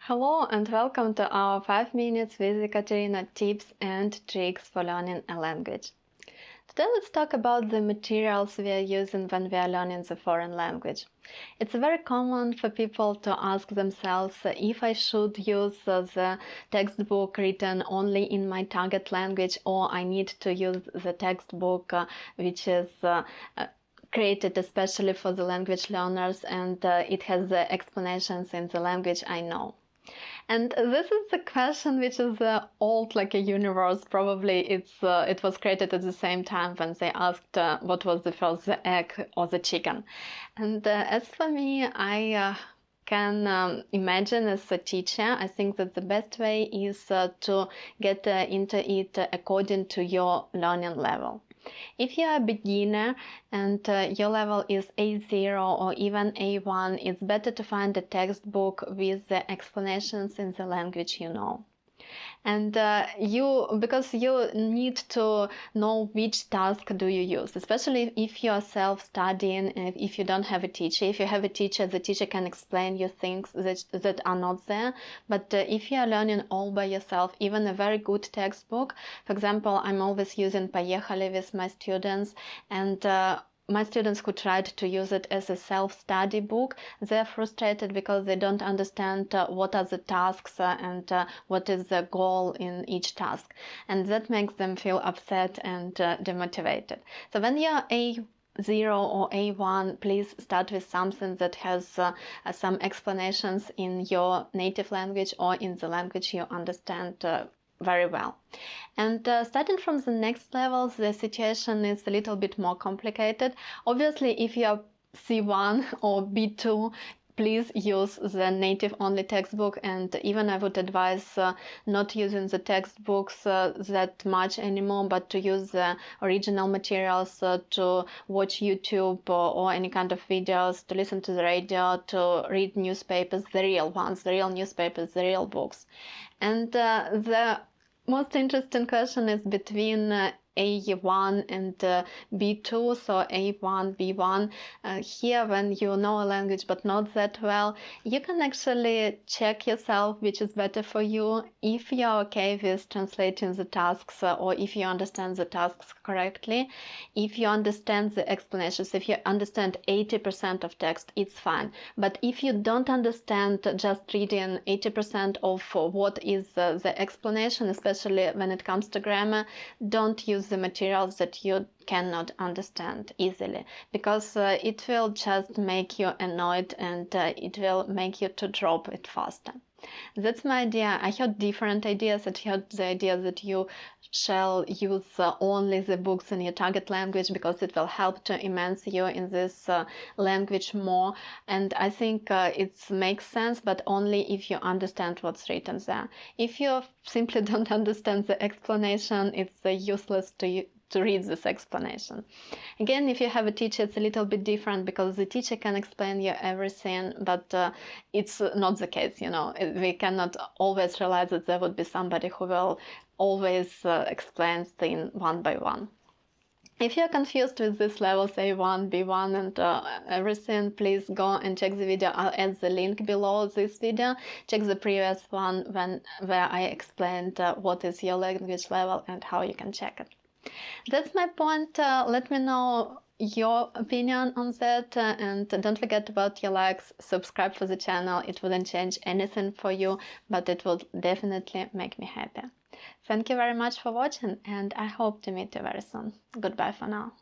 Hello and welcome to our 5 minutes with Ekaterina tips and tricks for learning a language. Today let's talk about the materials we are using when we are learning the foreign language. It's very common for people to ask themselves if I should use the textbook written only in my target language, or I need to use the textbook which is created especially for the language learners, and it has the explanations in the language I know. And this is the question which is old like a universe. Probably it was created at the same time when they asked what was the first, the egg or the chicken. And as for me, I can imagine as a teacher, I think that the best way is to get into it according to your learning level. If you are a beginner and your level is A0 or even A1, it's better to find a textbook with the explanations in the language you know. And because you need to know which task do you use, especially if you are self-studying, if you don't have a teacher. If you have a teacher, the teacher can explain you things that are not there. But if you are learning all by yourself, even a very good textbook, for example, I'm always using Поехали with my students, and my students who tried to use it as a self-study book, they're frustrated because they don't understand what are the tasks and what is the goal in each task. And that makes them feel upset and demotivated. So when you're A0 or A1, please start with something that has some explanations in your native language or in the language you understand very well. And starting from the next levels, the situation is a little bit more complicated. Obviously, if you are C1 or B2, please use the native only textbook, and even I would advise not using the textbooks that much anymore, but to use the original materials, to watch YouTube or any kind of videos, to listen to the radio, to read newspapers, the real ones, the real newspapers, the real books. And the most interesting question is between A1 and B2, so A1, B1. Here, when you know a language but not that well, you can actually check yourself which is better for you. If you're okay with translating the tasks or if you understand the tasks correctly, if you understand the explanations, if you understand 80% of text, it's fine. But if you don't understand just reading 80% of what is the explanation, especially when it comes to grammar, don't use the materials that you cannot understand easily, because it will just make you annoyed and it will make you to drop it faster. That's my idea. I heard different ideas. I heard the idea that you shall use only the books in your target language because it will help to immerse you in this language more. And I think it makes sense, but only if you understand what's written there. If you simply don't understand the explanation, it's useless to read this explanation. Again, if you have a teacher, it's a little bit different because the teacher can explain you everything, but it's not the case, you know. We cannot always realize that there would be somebody who will always explain things one by one. If you're confused with these levels A1, B1 and everything, please go and check the video. I'll add the link below this video. Check the previous one where I explained what is your language level and how you can check it. That's my point. Let me know your opinion on that, and don't forget about your likes. Subscribe for the channel. It wouldn't change anything for you, but it would definitely make me happy. Thank you very much for watching, and I hope to meet you very soon. Goodbye for now.